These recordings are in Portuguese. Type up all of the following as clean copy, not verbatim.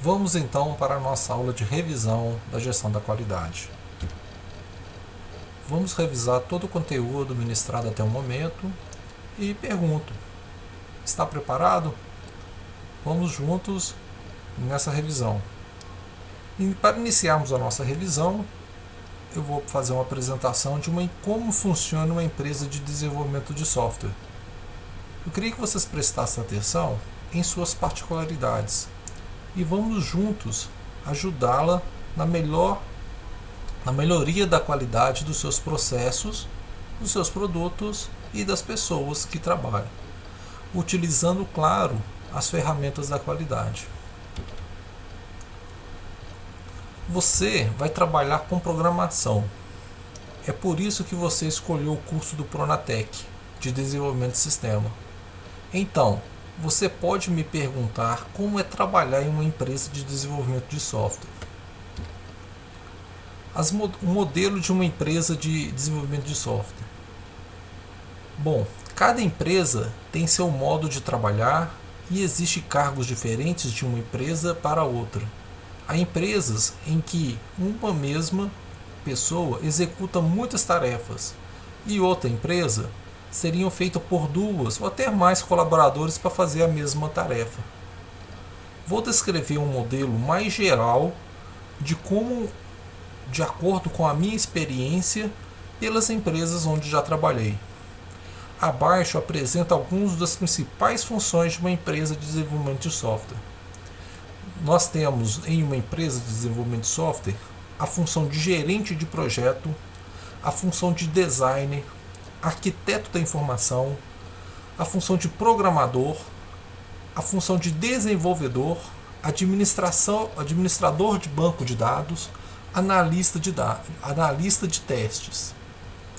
Vamos então para a nossa aula de revisão da gestão da qualidade. Vamos revisar todo o conteúdo ministrado até o momento e pergunto: está preparado? Vamos juntos nessa revisão. E para iniciarmos a nossa revisão, eu vou fazer uma apresentação de como funciona uma empresa de desenvolvimento de software. Eu queria que vocês prestassem atenção em suas particularidades e vamos juntos ajudá-la na melhoria da qualidade dos seus processos, dos seus produtos e das pessoas que trabalham, utilizando, claro, as ferramentas da qualidade. Você vai trabalhar com programação. É por isso que você escolheu o curso do Pronatec, de desenvolvimento de sistema. Então, você pode me perguntar como é trabalhar em uma empresa de desenvolvimento de software. O modelo de uma empresa de desenvolvimento de software. Bom, cada empresa tem seu modo de trabalhar e existem cargos diferentes de uma empresa para outra. Há empresas em que uma mesma pessoa executa muitas tarefas e outra empresa seriam feitas por duas ou até mais colaboradores para fazer a mesma tarefa. Vou descrever um modelo mais geral de como, de acordo com a minha experiência, pelas empresas onde já trabalhei. Abaixo apresento algumas das principais funções de uma empresa de desenvolvimento de software. Nós temos em uma empresa de desenvolvimento de software a função de gerente de projeto, a função de designer, arquiteto da informação, a função de programador, a função de desenvolvedor, administrador de banco de dados, analista de testes.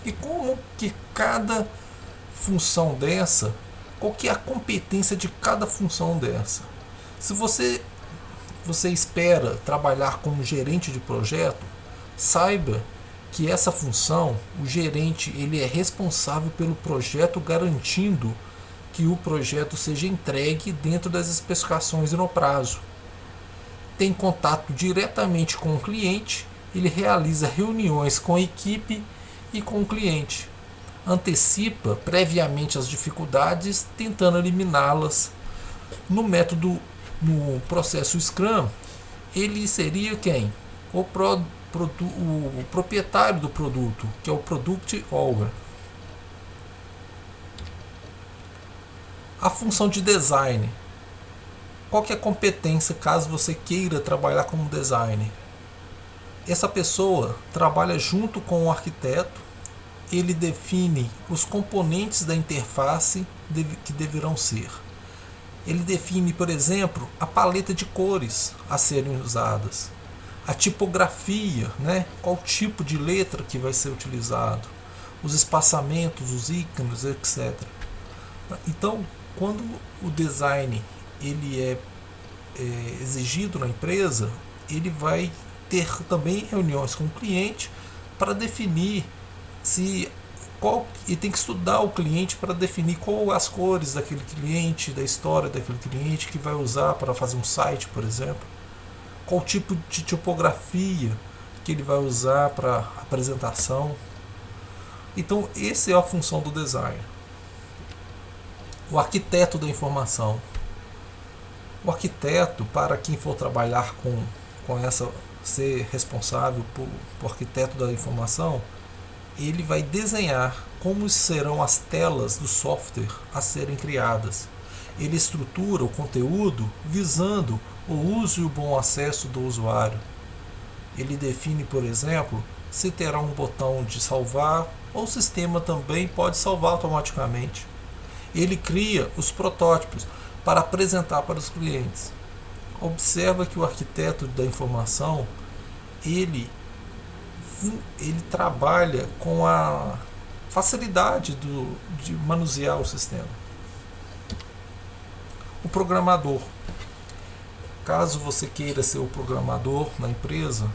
E como que cada função dessa, qual que é a competência de cada função dessa? Se você espera trabalhar como gerente de projeto, saiba que essa função, o gerente, ele é responsável pelo projeto, garantindo que o projeto seja entregue dentro das especificações e no prazo. Tem contato diretamente com o cliente, ele realiza reuniões com a equipe e com o cliente. Antecipa previamente as dificuldades, tentando eliminá-las. No processo Scrum, ele seria quem? O proprietário do produto, que é o Product Owner. A função de design. Qual que é a competência caso você queira trabalhar como designer? Essa pessoa trabalha junto com o arquiteto, ele define os componentes da interface que deverão ser. Ele define, por exemplo, a paleta de cores a serem usadas, a tipografia, qual tipo de letra que vai ser utilizado, os espaçamentos, os ícones, etc. Então, quando o design ele é exigido na empresa, ele vai ter também reuniões com o cliente para definir e tem que estudar o cliente para definir qual as cores daquele cliente, da história daquele cliente que vai usar para fazer um site, por exemplo. Qual tipo de tipografia que ele vai usar para apresentação. Então, essa é a função do design. O arquiteto da informação. O arquiteto, para quem for trabalhar ser responsável por arquiteto da informação, ele vai desenhar como serão as telas do software a serem criadas. Ele estrutura o conteúdo visando o uso e o bom acesso do usuário. Ele define, por exemplo, se terá um botão de salvar ou o sistema também pode salvar automaticamente. Ele cria os protótipos para apresentar para os clientes. Observa que o arquiteto da informação, ele trabalha com a facilidade de manusear o sistema. O programador. Caso você queira ser o programador na empresa,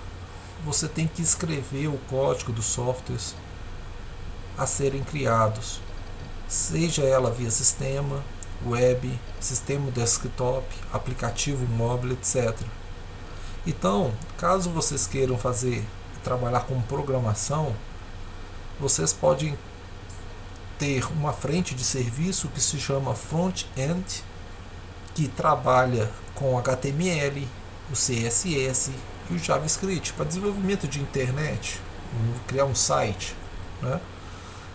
você tem que escrever o código dos softwares a serem criados, seja ela via sistema, web, sistema desktop, aplicativo móvel, etc. Então, caso vocês queiram trabalhar com programação, vocês podem ter uma frente de serviço que se chama front-end, que trabalha com HTML, o CSS e o JavaScript para desenvolvimento de internet, criar um site, né?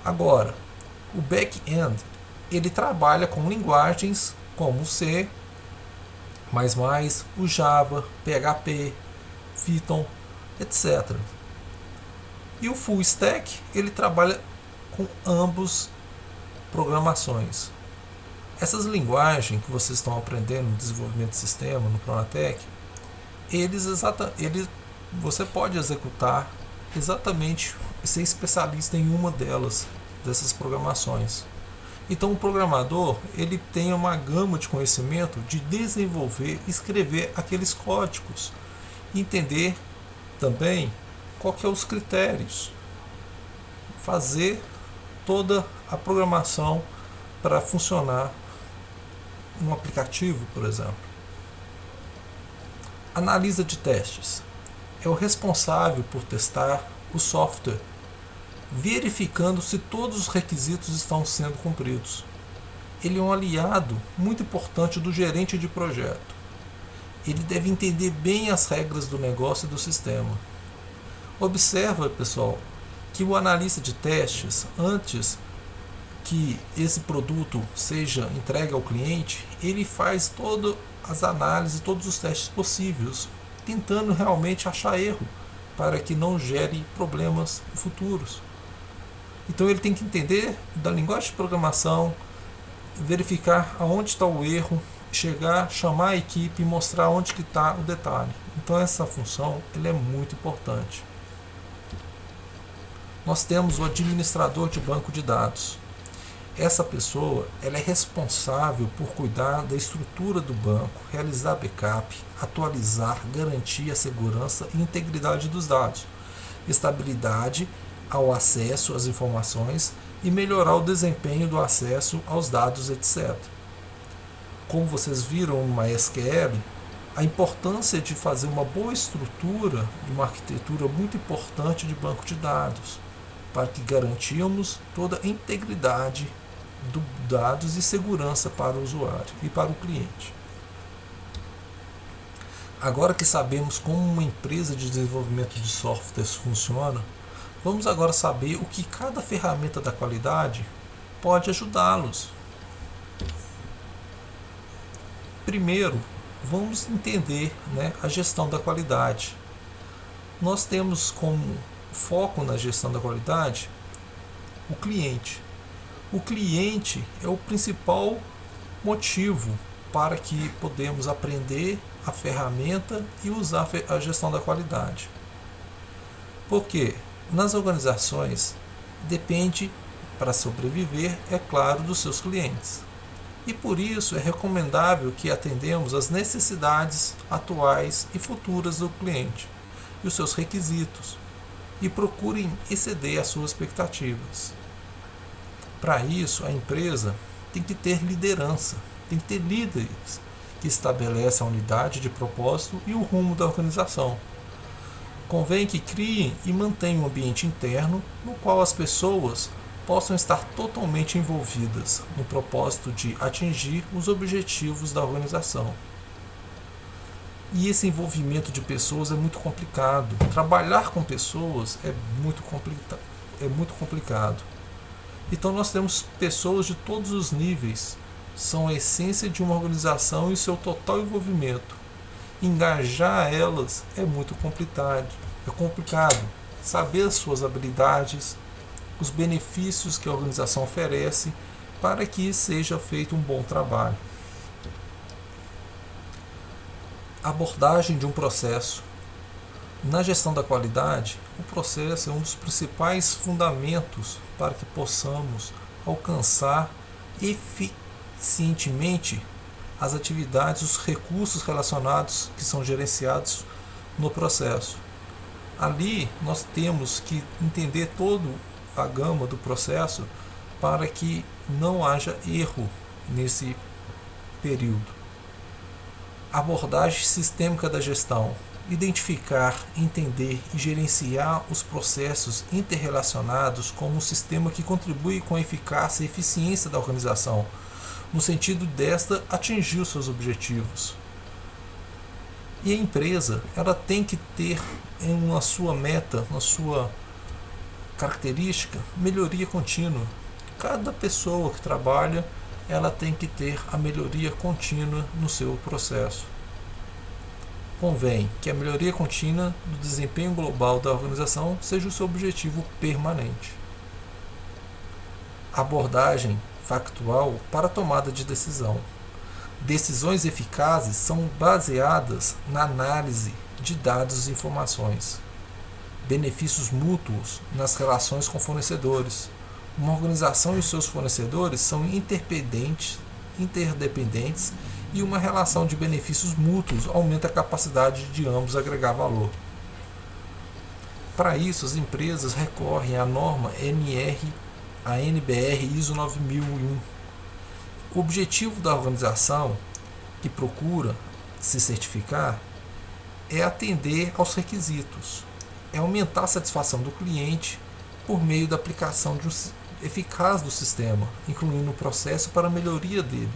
Agora, o back-end ele trabalha com linguagens como o C++, o Java, PHP, Python, etc. E o full stack ele trabalha com ambos programações. Essas linguagens que vocês estão aprendendo no desenvolvimento de sistema, no Pronatec, você pode executar exatamente e ser especialista em uma dessas programações. Então o programador ele tem uma gama de conhecimento de desenvolver, escrever aqueles códigos, entender também qual que é os critérios, fazer toda a programação para funcionar um aplicativo, por exemplo. Analisa de testes é o responsável por testar o software, verificando se todos os requisitos estão sendo cumpridos. Ele é um aliado muito importante do gerente de projeto. Ele deve entender bem as regras do negócio e do sistema. Observa, pessoal, que o analista de testes, antes que esse produto seja entregue ao cliente, ele faz todas as análises, todos os testes possíveis, tentando realmente achar erro, para que não gere problemas futuros. Então ele tem que entender da linguagem de programação, verificar aonde está o erro, chamar a equipe e mostrar onde que está o detalhe. Então essa função é muito importante. Nós temos o administrador de banco de dados. Essa pessoa ela é responsável por cuidar da estrutura do banco, realizar backup, atualizar, garantir a segurança e integridade dos dados, estabilidade ao acesso às informações e melhorar o desempenho do acesso aos dados, etc. Como vocês viram no MySQL, a importância de fazer uma boa estrutura, de uma arquitetura muito importante de banco de dados, para que garantimos toda a integridade dos dados e segurança para o usuário e para o cliente. Agora que sabemos como uma empresa de desenvolvimento de softwares funciona, vamos agora saber o que cada ferramenta da qualidade pode ajudá-los. Primeiro, vamos entender a gestão da qualidade. Nós temos como foco na gestão da qualidade o cliente. O cliente é o principal motivo para que podemos aprender a ferramenta e usar a gestão da qualidade. Porque nas organizações depende, para sobreviver, é claro, dos seus clientes. E por isso é recomendável que atendamos às necessidades atuais e futuras do cliente e os seus requisitos e procurem exceder as suas expectativas. Para isso, a empresa tem que ter liderança, tem que ter líderes que estabelecem a unidade de propósito e o rumo da organização. Convém que criem e mantenham um ambiente interno no qual as pessoas possam estar totalmente envolvidas no propósito de atingir os objetivos da organização. E esse envolvimento de pessoas é muito complicado. Trabalhar com pessoas é muito complicado. Então nós temos pessoas de todos os níveis, são a essência de uma organização e seu total envolvimento. Engajar elas é muito complicado. Saber as suas habilidades, os benefícios que a organização oferece para que seja feito um bom trabalho. Abordagem de um processo. Na gestão da qualidade, o processo é um dos principais fundamentos para que possamos alcançar eficientemente as atividades, os recursos relacionados que são gerenciados no processo. Ali nós temos que entender toda a gama do processo para que não haja erro nesse período. Abordagem sistêmica da gestão. identificar, entender e gerenciar os processos interrelacionados como um sistema que contribui com a eficácia e eficiência da organização, no sentido desta atingir os seus objetivos. E a empresa, ela tem que ter na sua meta, na sua característica, melhoria contínua. Cada pessoa que trabalha, ela tem que ter a melhoria contínua no seu processo. Convém que a melhoria contínua do desempenho global da organização seja o seu objetivo permanente. Abordagem factual para a tomada de decisão. Decisões eficazes são baseadas na análise de dados e informações. Benefícios mútuos nas relações com fornecedores. Uma organização e seus fornecedores são interdependentes e uma relação de benefícios mútuos aumenta a capacidade de ambos agregar valor. Para isso, as empresas recorrem à norma a NBR ISO 9001. O objetivo da organização que procura se certificar é atender aos requisitos, é aumentar a satisfação do cliente por meio da aplicação eficaz do sistema, incluindo o processo para a melhoria dele.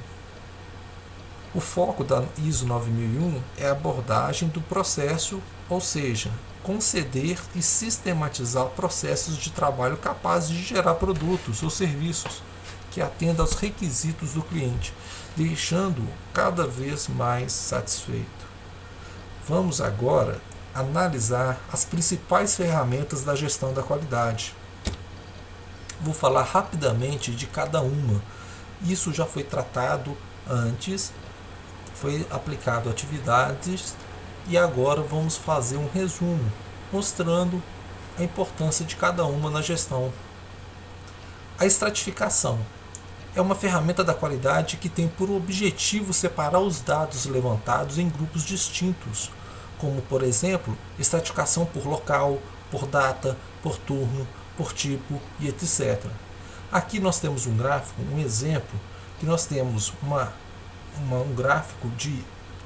O foco da ISO 9001 é a abordagem do processo, ou seja, conceder e sistematizar processos de trabalho capazes de gerar produtos ou serviços que atendam aos requisitos do cliente, deixando-o cada vez mais satisfeito. Vamos agora analisar as principais ferramentas da gestão da qualidade. Vou falar rapidamente de cada uma. Isso já foi tratado antes, foi aplicado atividades e agora vamos fazer um resumo, mostrando a importância de cada uma na gestão. A estratificação é uma ferramenta da qualidade que tem por objetivo separar os dados levantados em grupos distintos, como, por exemplo, estratificação por local, por data, por turno, por tipo e etc. Aqui nós temos um gráfico, um exemplo, que nós temos um gráfico de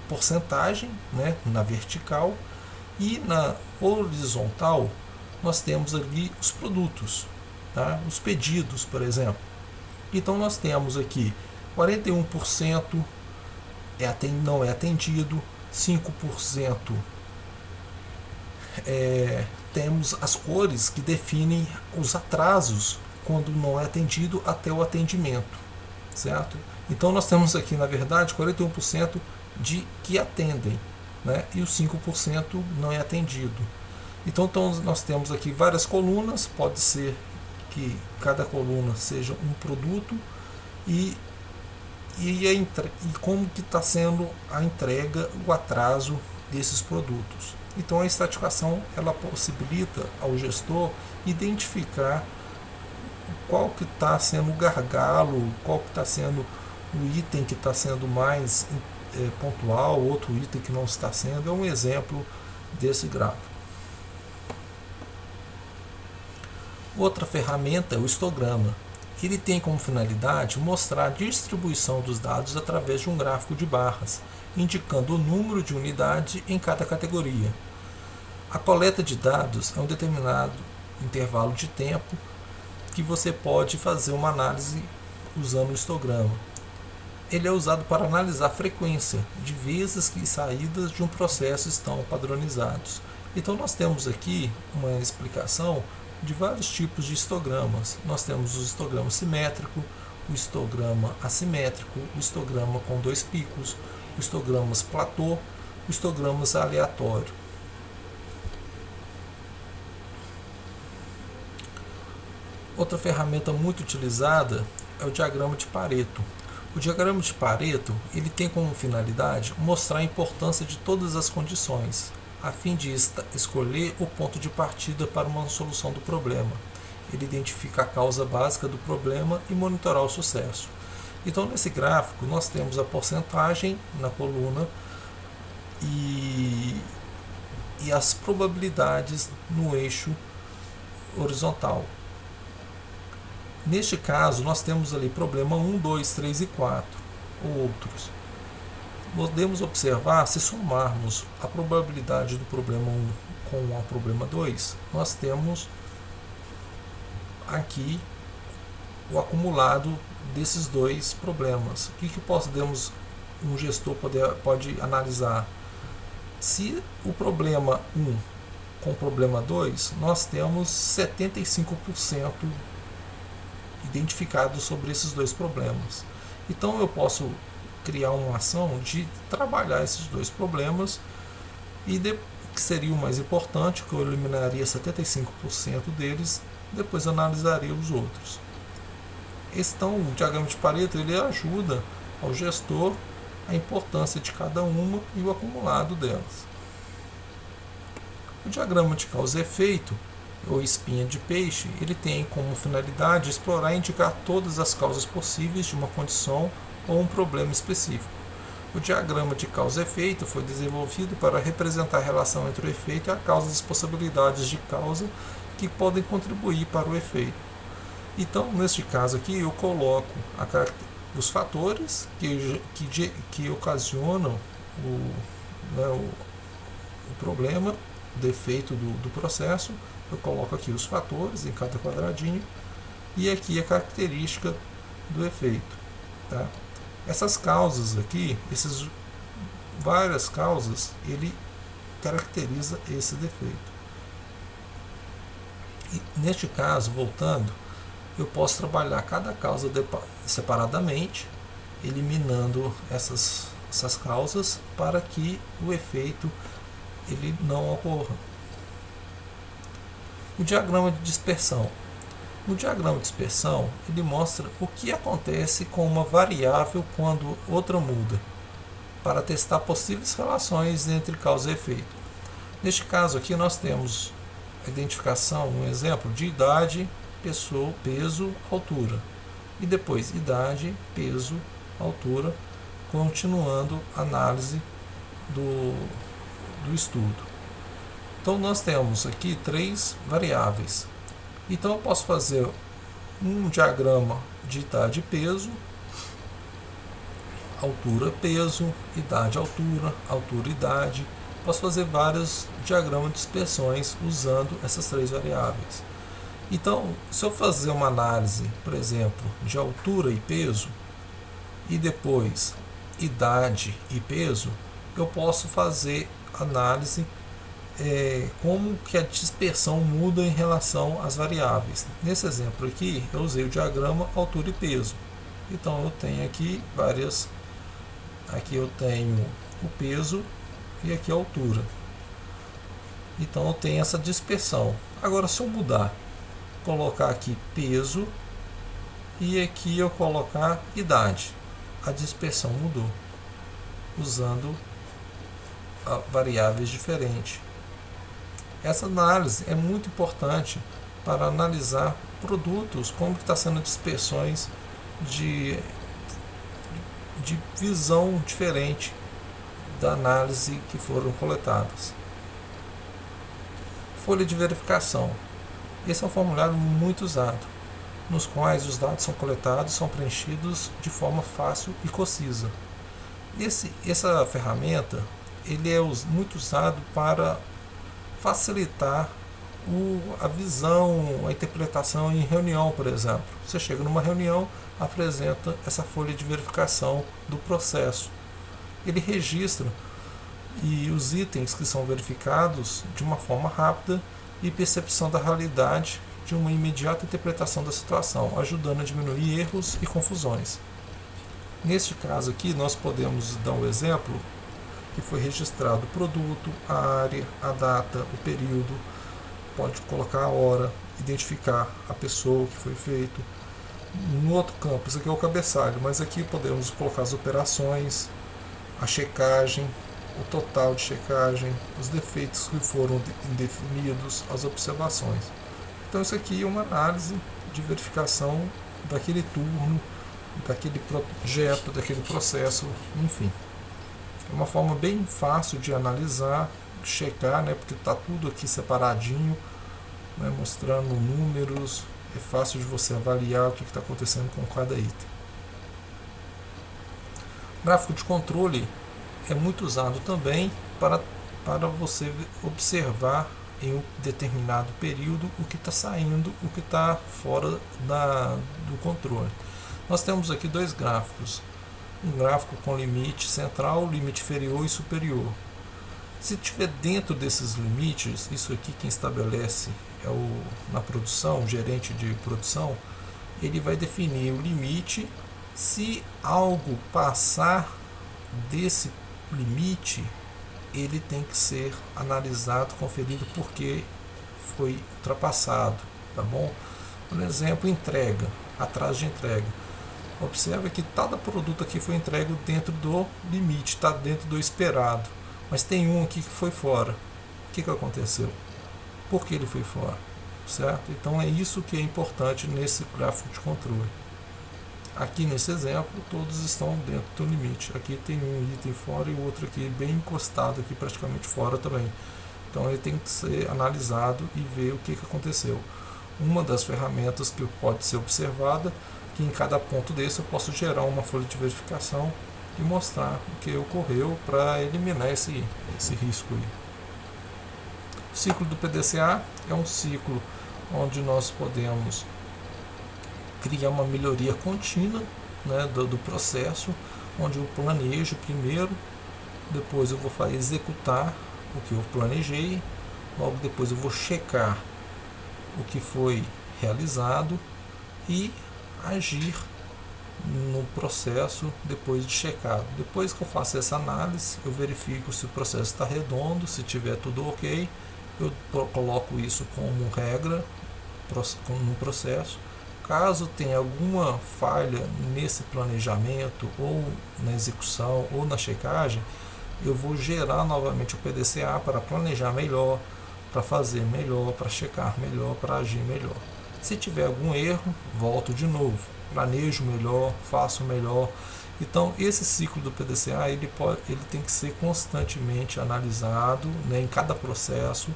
porcentagem, né, na vertical, e na horizontal nós temos ali os produtos, tá? Os pedidos, por exemplo. Então nós temos aqui 41% não é atendido, 5% temos as cores que definem os atrasos quando não é atendido até o atendimento, certo? Então nós temos aqui, na verdade, 41% de que atendem, né? E os 5% não é atendido. Então nós temos aqui várias colunas, pode ser que cada coluna seja um produto e como que está sendo a entrega, o atraso desses produtos. Então a estratificação, ela possibilita ao gestor identificar qual que está sendo o gargalo, qual que está sendo o item que está sendo mais pontual, outro item que não está sendo. É um exemplo desse gráfico. Outra ferramenta é o histograma. Ele tem como finalidade mostrar a distribuição dos dados através de um gráfico de barras, indicando o número de unidade em cada categoria. A coleta de dados é um determinado intervalo de tempo que você pode fazer uma análise usando o histograma. Ele é usado para analisar a frequência de vezes e saídas de um processo estão padronizados. Então nós temos aqui uma explicação de vários tipos de histogramas. Nós temos o histograma simétrico, o histograma assimétrico, o histograma com 2 picos, o histogramas platô, o histogramas aleatório. Outra ferramenta muito utilizada é o diagrama de Pareto. O diagrama de Pareto, ele tem como finalidade mostrar a importância de todas as condições, a fim de escolher o ponto de partida para uma solução do problema. Ele identifica a causa básica do problema e monitorar o sucesso. Então, nesse gráfico, nós temos a porcentagem na coluna e as probabilidades no eixo horizontal. Neste caso, nós temos ali problema 1, 2, 3 e 4, ou outros. podemos observar, se somarmos a probabilidade do problema 1 com o problema 2, nós temos aqui o acumulado desses dois problemas. O que podemos, um gestor pode analisar? Se o problema 1 com o problema 2, nós temos 75% identificado sobre esses dois problemas. Então eu posso criar uma ação de trabalhar esses dois problemas e que seria o mais importante, que eu eliminaria 75% deles, depois analisaria os outros. Então, o diagrama de Pareto ele ajuda ao gestor a importância de cada uma e o acumulado delas. O diagrama de causa e efeito, ou espinha de peixe, ele tem como finalidade explorar e indicar todas as causas possíveis de uma condição ou um problema específico. O diagrama de causa e efeito foi desenvolvido para representar a relação entre o efeito e a causa das possibilidades de causa que podem contribuir para o efeito. Então, neste caso aqui, eu coloco os fatores que ocasionam o problema, o defeito do processo. Eu coloco aqui os fatores em cada quadradinho e aqui a característica do efeito. Tá? Essas causas aqui, essas várias causas, ele caracteriza esse defeito. E neste caso, voltando, eu posso trabalhar cada causa separadamente, eliminando essas causas para que o efeito ele não ocorra. O diagrama de dispersão. No diagrama de dispersão, ele mostra o que acontece com uma variável quando outra muda, para testar possíveis relações entre causa e efeito. Neste caso aqui nós temos a identificação, um exemplo de idade, pessoa, peso, altura. E depois idade, peso, altura, continuando a análise do estudo. Então nós temos aqui 3 variáveis. Então eu posso fazer um diagrama de idade e peso, altura, peso, idade, altura, altura, idade. Posso fazer vários diagramas de dispersões usando essas 3 variáveis. Então, se eu fazer uma análise, por exemplo, de altura e peso, e depois idade e peso, eu posso fazer análise como que a dispersão muda em relação às variáveis. Nesse exemplo aqui, eu usei o diagrama altura e peso. Então, eu tenho aqui várias. Aqui eu tenho o peso e aqui a altura. Então, eu tenho essa dispersão. Agora, se eu mudar, colocar aqui peso e aqui eu colocar idade, a dispersão mudou, usando variáveis diferentes. Essa análise é muito importante para analisar produtos, como está sendo dispersões de visão diferente da análise que foram coletadas. Folha de verificação. Esse é um formulário muito usado, nos quais os dados são coletados, são preenchidos de forma fácil e concisa. Essa ferramenta ele é muito usado para facilitar a visão, a interpretação em reunião, por exemplo. Você chega numa reunião, apresenta essa folha de verificação do processo. Ele registra os itens que são verificados de uma forma rápida e percepção da realidade de uma imediata interpretação da situação, ajudando a diminuir erros e confusões. Neste caso aqui, nós podemos dar um exemplo que foi registrado o produto, a área, a data, o período, pode colocar a hora, identificar a pessoa que foi feito. No outro campo, isso aqui é o cabeçalho, mas aqui podemos colocar as operações, a checagem, o total de checagem, os defeitos que foram indefinidos, as observações. Então isso aqui é uma análise de verificação daquele turno, daquele projeto, daquele processo, enfim. É uma forma bem fácil de analisar, de checar, né, porque está tudo aqui separadinho, né, mostrando números, é fácil de você avaliar o que está acontecendo com cada item. Gráfico de controle é muito usado também para você observar em um determinado período o que está saindo, o que está fora do controle. Nós temos aqui dois gráficos, um gráfico com limite central, limite inferior e superior. Se estiver dentro desses limites, isso aqui quem estabelece na produção, o gerente de produção, ele vai definir o limite. Se algo passar desse limite, ele tem que ser analisado, conferido porque foi ultrapassado, tá bom? Por exemplo, entrega, atraso de entrega. Observe que cada produto aqui foi entregue dentro do limite, está dentro do esperado. Mas tem um aqui que foi fora. O que aconteceu? Por que ele foi fora? Certo? Então é isso que é importante nesse gráfico de controle. Aqui nesse exemplo, todos estão dentro do limite. Aqui tem um item fora e o outro aqui bem encostado, aqui praticamente fora também. Então ele tem que ser analisado e ver o que aconteceu. Uma das ferramentas que pode ser observada, que em cada ponto desse eu posso gerar uma folha de verificação e mostrar o que ocorreu para eliminar esse risco aí. O ciclo do PDCA é um ciclo onde nós podemos criar uma melhoria contínua, né, do processo, onde eu planejo primeiro, depois eu vou executar o que eu planejei, logo depois eu vou checar o que foi realizado e agir no processo depois de checado. Depois que eu faço essa análise, eu verifico se o processo está redondo, se tiver tudo ok, eu coloco isso como regra no processo. Caso tenha alguma falha nesse planejamento, ou na execução, ou na checagem, eu vou gerar novamente o PDCA para planejar melhor, para fazer melhor, para checar melhor, para agir melhor. Se tiver algum erro, volto de novo, planejo melhor, faço melhor. Então esse ciclo do PDCA ele tem que ser constantemente analisado, né, em cada processo,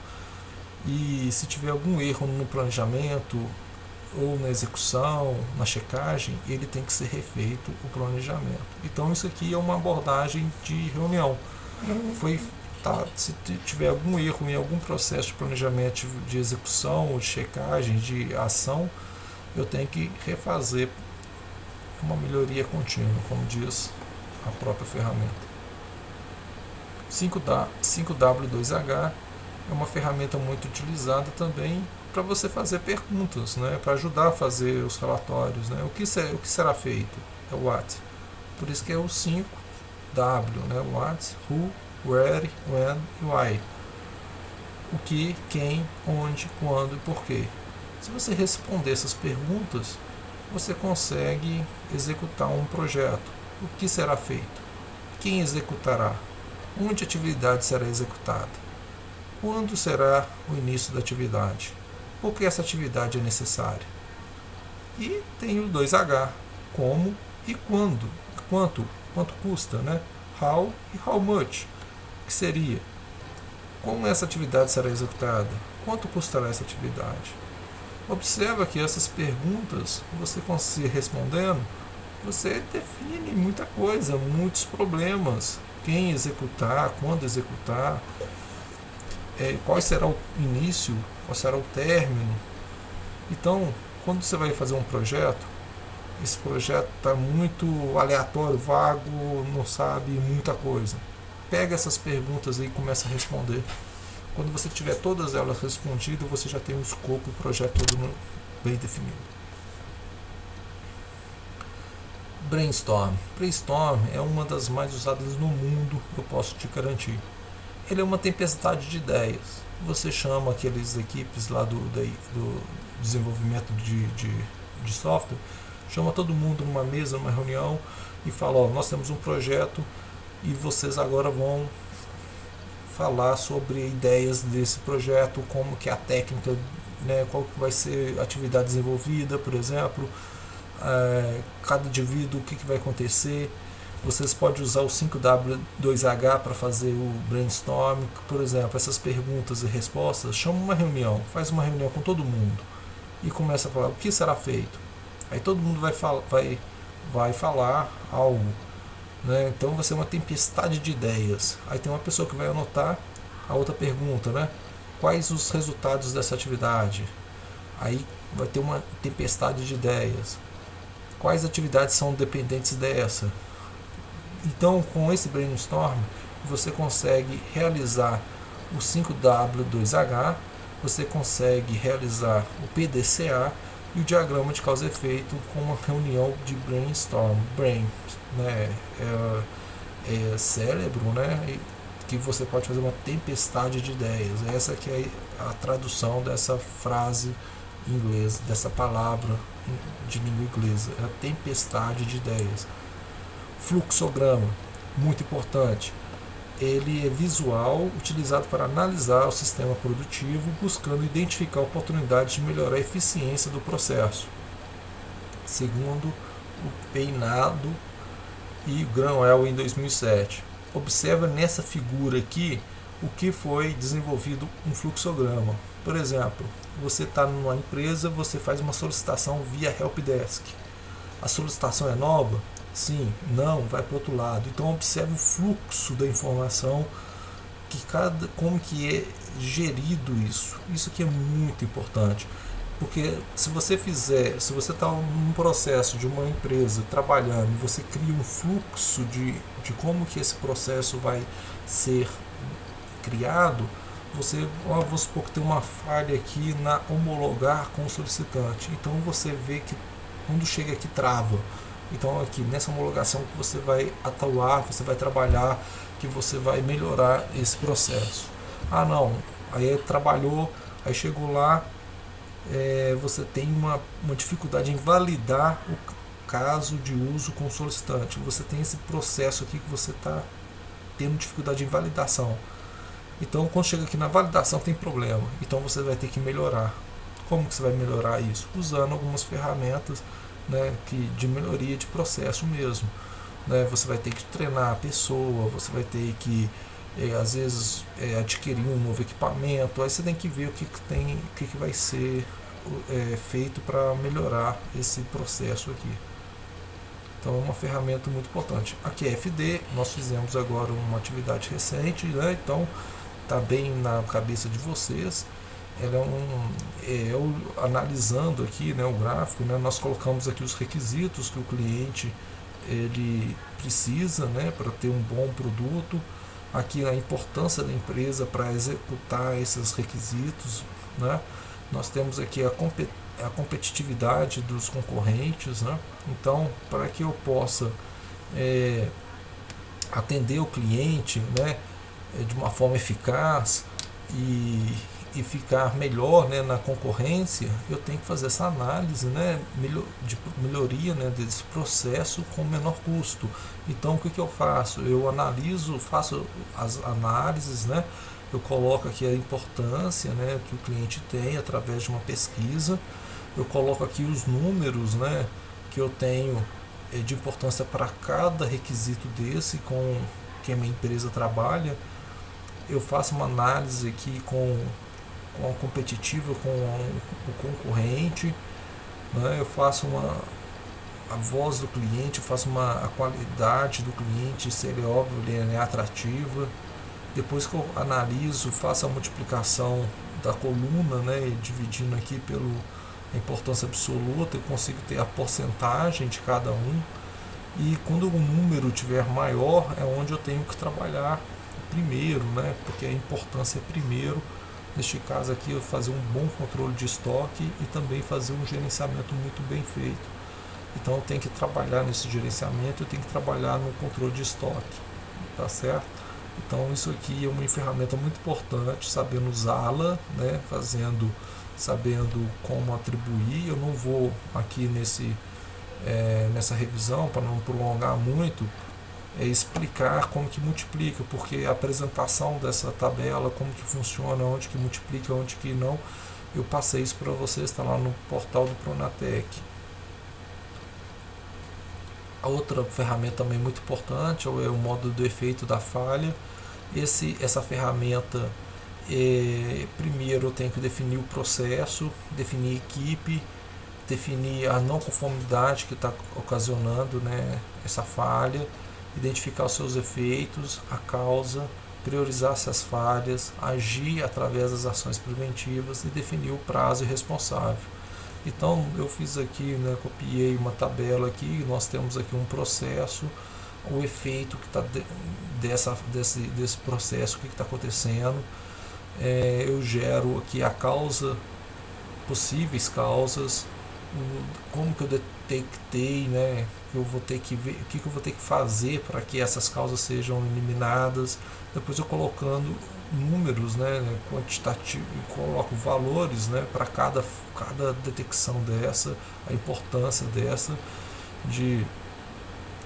e se tiver algum erro no planejamento ou na execução, na checagem, ele tem que ser refeito o planejamento. Então isso aqui é uma abordagem de reunião. Se tiver algum erro em algum processo de planejamento, de execução, ou de checagem, de ação, eu tenho que refazer uma melhoria contínua, como diz a própria ferramenta. 5W2H é uma ferramenta muito utilizada também para você fazer perguntas, né, para ajudar a fazer os relatórios, né, o que será feito, é o what. Por isso que é o 5W, né, what, who, where, when e why. O que, quem, onde, quando e porquê. Se você responder essas perguntas, você consegue executar um projeto. O que será feito? Quem executará? Onde a atividade será executada? Quando será o início da atividade? Por que essa atividade é necessária? E tem o 2H, como e quando, quanto custa, né? How e how much, que seria como essa atividade será executada, quanto custará essa atividade. Observa que essas perguntas, você conseguir respondendo, você define muita coisa, muitos problemas, quem executar, quando executar, qual será o início, qual será o término. Então, quando você vai fazer um projeto, esse projeto está muito aleatório, vago, não sabe muita coisa. Pega essas perguntas e começa a responder. Quando você tiver todas elas respondidas, você já tem o escopo, o projeto todo bem definido. Brainstorm. Brainstorm é uma das mais usadas no mundo, eu posso te garantir. Ele é uma tempestade de ideias. Você chama aquelas equipes lá do desenvolvimento de software, chama todo mundo numa mesa, numa reunião e fala, nós temos um projeto e vocês agora vão falar sobre ideias desse projeto, como que é a técnica, né, qual que vai ser a atividade desenvolvida, por exemplo, cada indivíduo, o que vai acontecer. Vocês podem usar o 5W2H para fazer o brainstorm, por exemplo, essas perguntas e respostas. Chama uma reunião, faz uma reunião com todo mundo e começa a falar o que será feito. Aí todo mundo vai falar algo né? Então vai ser uma tempestade de ideias. Aí tem uma pessoa que vai anotar a outra pergunta, né? Quais os resultados dessa atividade? Aí vai ter uma tempestade de ideias. Quais atividades são dependentes dessa? Então, com esse brainstorm, você consegue realizar o 5W2H, você consegue realizar o PDCA e o diagrama de causa e efeito com uma reunião de brainstorm. Brain, né, é cérebro, né, que você pode fazer uma tempestade de ideias. Essa que é a tradução dessa frase em inglês, dessa palavra de língua inglesa, é a tempestade de ideias. Fluxograma, muito importante. Ele é visual, utilizado para analisar o sistema produtivo, buscando identificar oportunidades de melhorar a eficiência do processo. Segundo o Peinado e Granwell em 2007. Observa nessa figura aqui o que foi desenvolvido um fluxograma. Por exemplo, você está numa empresa, você faz uma solicitação via helpdesk. A solicitação é nova? Sim, não, vai para o outro lado. Então observe o fluxo da informação, como que é gerido isso. Isso que é muito importante. Porque se você está num processo de uma empresa trabalhando e você cria um fluxo de como que esse processo vai ser criado, vamos supor que tem uma falha aqui na homologar com o solicitante. Então você vê que quando chega aqui trava. Então aqui nessa homologação que você vai atuar, você vai trabalhar, que você vai melhorar esse processo. Ah não, aí trabalhou, aí chegou lá, você tem uma dificuldade em validar o caso de uso com o solicitante. Você tem esse processo aqui que você está tendo dificuldade em validação. Então quando chega aqui na validação tem problema. Então você vai ter que melhorar. Como que você vai melhorar isso? Usando algumas ferramentas, né, de melhoria de processo mesmo. Né? Você vai ter que treinar a pessoa, você vai ter que às vezes adquirir um novo equipamento, aí você tem que ver o que vai ser feito para melhorar esse processo aqui. Então é uma ferramenta muito importante. Aqui é FD, nós fizemos agora uma atividade recente, né? Então está bem na cabeça de vocês. Ela analisando aqui, né, o gráfico, né, nós colocamos aqui os requisitos que o cliente ele precisa, né, para ter um bom produto. Aqui a importância da empresa para executar esses requisitos, né? Nós temos aqui a competitividade dos concorrentes, né? Então, para que eu possa atender o cliente, né, de uma forma eficaz e ficar melhor, né, na concorrência, eu tenho que fazer essa análise, né, de melhoria, né, desse processo com menor custo. Então o que eu faço? Eu analiso, faço as análises, né, eu coloco aqui a importância, né, que o cliente tem através de uma pesquisa, eu coloco aqui os números, né, que eu tenho de importância para cada requisito desse com que a minha empresa trabalha. Eu faço uma análise aqui com a competitiva, com o concorrente, né? Eu faço a voz do cliente, eu faço a qualidade do cliente, se ele é óbvio, ele é atrativa. Depois que eu analiso, faço a multiplicação da coluna, né, dividindo aqui pela importância absoluta, eu consigo ter a porcentagem de cada um. E quando o número tiver maior, é onde eu tenho que trabalhar primeiro, né, porque a importância é primeiro. Neste caso aqui, eu fazer um bom controle de estoque e também fazer um gerenciamento muito bem feito. Então eu tenho que trabalhar nesse gerenciamento, eu tenho que trabalhar no controle de estoque, tá certo? Então isso aqui é uma ferramenta muito importante, sabendo usá-la, né? Sabendo como atribuir. Eu não vou aqui nessa revisão, para não prolongar muito, explicar como que multiplica, porque a apresentação dessa tabela, como que funciona, onde que multiplica, onde que não, eu passei isso para vocês, está lá no portal do Pronatec. A outra ferramenta também muito importante é o modo do efeito da falha. Essa ferramenta, primeiro eu tenho que definir o processo, definir a equipe, definir a não conformidade que está ocasionando, né, essa falha. identificar os seus efeitos, a causa, priorizar essas falhas, agir através das ações preventivas e definir o prazo e responsável. Então eu fiz aqui, né, copiei uma tabela aqui, nós temos aqui um processo, o efeito que está desse processo, o que está acontecendo. Eu gero aqui a causa, possíveis causas, como que eu detectei, né, que eu vou ter que ver, o que eu vou ter que fazer para que essas causas sejam eliminadas. Depois eu colocando números, né, quantitativo, coloco valores, né, para cada detecção dessa, a importância dessa de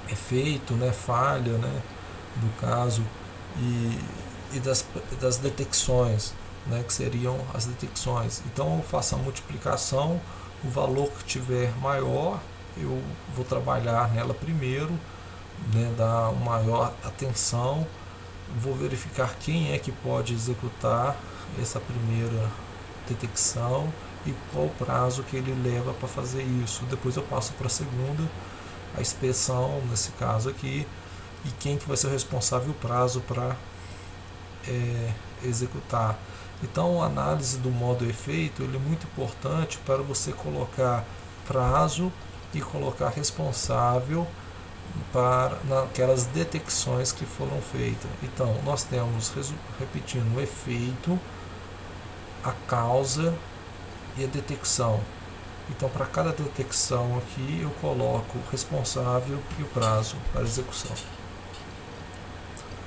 efeito, né, falha, né, do caso, e das detecções, né, que seriam as detecções. Então eu faço a multiplicação, o valor que tiver maior eu vou trabalhar nela primeiro, né, dar uma maior atenção, vou verificar quem é que pode executar essa primeira detecção e qual o prazo que ele leva para fazer isso. Depois eu passo para a segunda, a inspeção nesse caso aqui, e quem que vai ser o responsável e o prazo para executar. Então a análise do modo efeito ele é muito importante para você colocar prazo e colocar responsável para naquelas detecções que foram feitas. Então nós temos, repetindo, o efeito, a causa e a detecção. Então para cada detecção aqui eu coloco o responsável e o prazo para execução.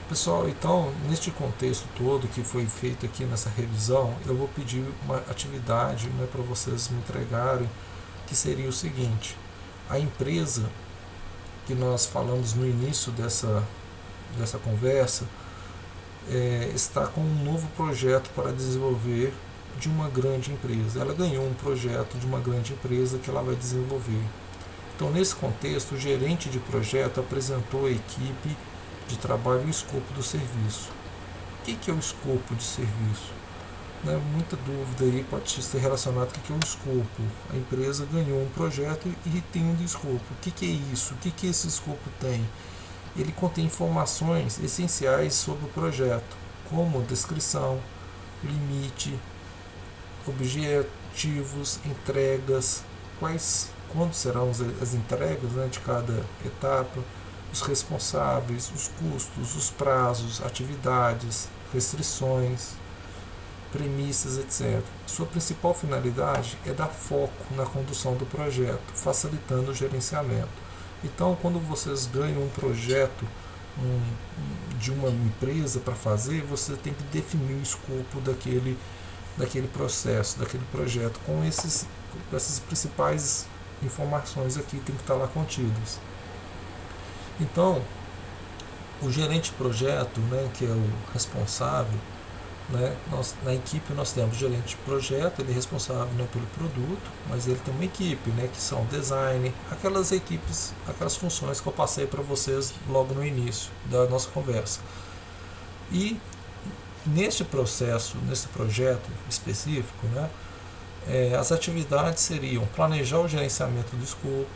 Pessoal, então neste contexto todo que foi feito aqui nessa revisão, eu vou pedir uma atividade, né, para vocês me entregarem, que seria o seguinte: a empresa que nós falamos no início dessa conversa está com um novo projeto para desenvolver de uma grande empresa. Ela ganhou um projeto de uma grande empresa que ela vai desenvolver. Então, nesse contexto, o gerente de projeto apresentou à equipe de trabalho o escopo do serviço. O que é o escopo de serviço? Né, muita dúvida aí pode ser relacionada com o que é o escopo. A empresa ganhou um projeto e tem um escopo. O que é isso? O que esse escopo tem? Ele contém informações essenciais sobre o projeto, como descrição, limite, objetivos, entregas, quando serão as entregas, né, de cada etapa, os responsáveis, os custos, os prazos, atividades, restrições, premissas, etc. Sua principal finalidade é dar foco na condução do projeto, facilitando o gerenciamento. Então, quando vocês ganham um projeto de uma empresa para fazer, você tem que definir o escopo daquele processo, daquele projeto, com essas principais informações aqui tem que estar lá contidas. Então, o gerente de projeto, né, que é o responsável, né, na equipe nós temos o gerente de projeto, ele é responsável, né, pelo produto, mas ele tem uma equipe, né, que são design, aquelas equipes, aquelas funções que eu passei para vocês logo no início da nossa conversa. E neste processo, nesse projeto específico, né, as atividades seriam planejar o gerenciamento do escopo,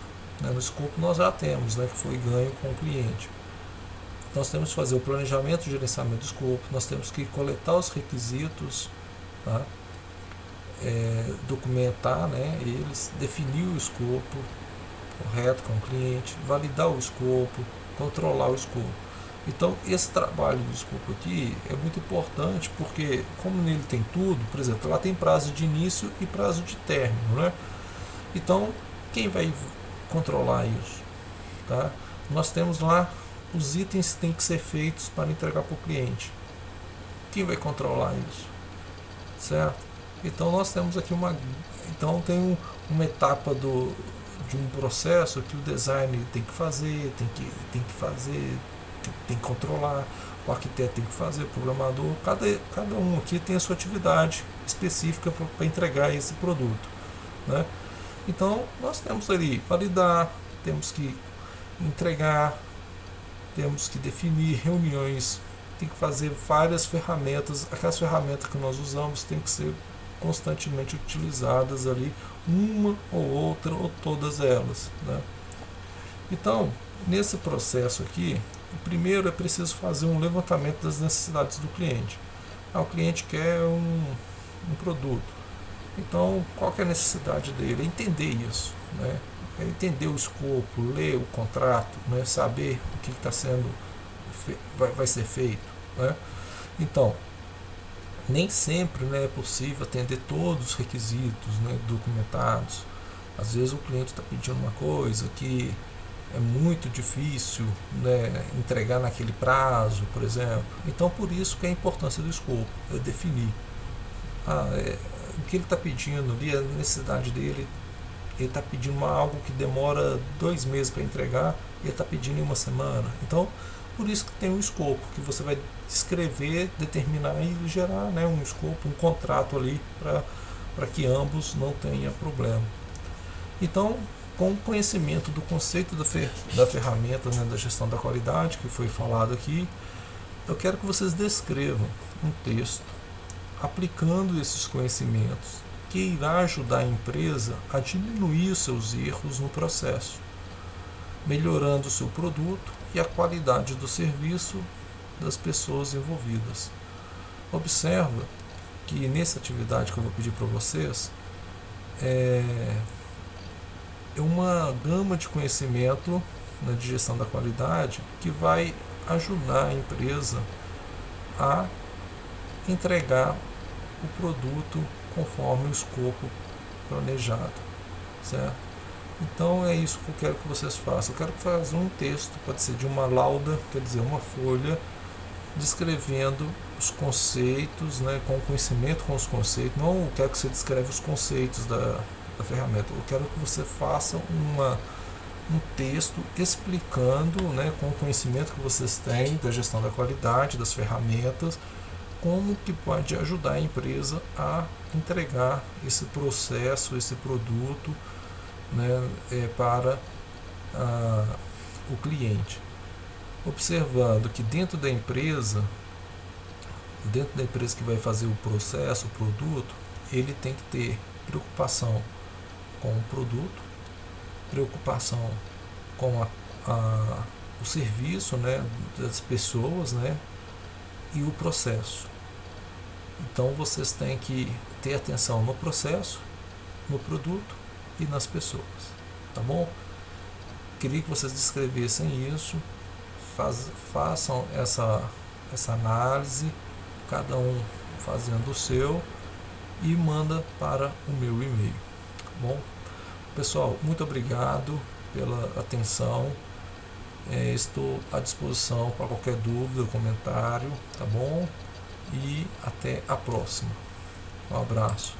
né, no escopo nós já temos, né, que foi ganho com o cliente. Nós temos que fazer o planejamento e gerenciamento do escopo, nós temos que coletar os requisitos, tá? Documentar, né, eles, definir o escopo correto com o cliente, validar o escopo, controlar o escopo. Então esse trabalho do escopo aqui é muito importante porque como nele tem tudo, por exemplo, lá tem prazo de início e prazo de término, né? Então quem vai controlar isso? Tá? Nós temos lá os itens que têm que ser feitos para entregar para o cliente. Quem vai controlar isso? Certo? Então nós temos aqui então tem uma etapa de um processo que o design tem que fazer, tem que controlar, o arquiteto tem que fazer, o programador, cada um aqui tem a sua atividade específica para entregar esse produto, né? Então nós temos ali validar, temos que entregar, temos que definir reuniões, tem que fazer várias ferramentas, aquelas ferramentas que nós usamos tem que ser constantemente utilizadas ali, uma ou outra ou todas elas, né? Então, nesse processo aqui, O primeiro é preciso fazer um levantamento das necessidades do cliente. O cliente quer um produto. Então, qual que é a necessidade dele? É entender isso, né? É entender o escopo, ler o contrato, né? Saber o que está sendo vai ser feito, né? Então, nem sempre, né, é possível atender todos os requisitos, né, documentados. Às vezes o cliente está pedindo uma coisa que é muito difícil, né, entregar naquele prazo, por exemplo. Então, por isso que é a importância do escopo, é definir o que ele está pedindo ali, a necessidade dele. Ele está pedindo algo que demora 2 meses para entregar, e ele está pedindo em uma semana. Então, por isso que tem um escopo, que você vai escrever, determinar e gerar, né, um escopo, um contrato ali, para que ambos não tenham problema. Então, com o conhecimento do conceito da ferramenta, né, da gestão da qualidade, que foi falado aqui, eu quero que vocês descrevam um texto aplicando esses conhecimentos, que irá ajudar a empresa a diminuir os seus erros no processo, melhorando o seu produto e a qualidade do serviço das pessoas envolvidas. Observa que nessa atividade que eu vou pedir para vocês é uma gama de conhecimento, né, de gestão da qualidade, que vai ajudar a empresa a entregar o produto conforme o escopo planejado, certo? Então é isso que eu quero que vocês façam. Eu quero que façam um texto, pode ser de uma lauda, quer dizer, uma folha, descrevendo os conceitos, né, com conhecimento com os conceitos. Não quero que você descreva os conceitos da ferramenta. Eu quero que você faça um texto explicando, né, com o conhecimento que vocês têm da gestão da qualidade, das ferramentas, como que pode ajudar a empresa a entregar esse processo, esse produto, né, para o cliente. Observando que dentro da empresa que vai fazer o processo, o produto, ele tem que ter preocupação com o produto, preocupação com o serviço, né, das pessoas, né, e o processo. Então vocês têm que ter atenção no processo, no produto e nas pessoas, tá bom? Queria que vocês descrevessem isso, façam essa análise, cada um fazendo o seu, e manda para o meu e-mail, tá bom? Pessoal, muito obrigado pela atenção. Estou à disposição para qualquer dúvida, comentário, tá bom? E até a próxima. Um abraço.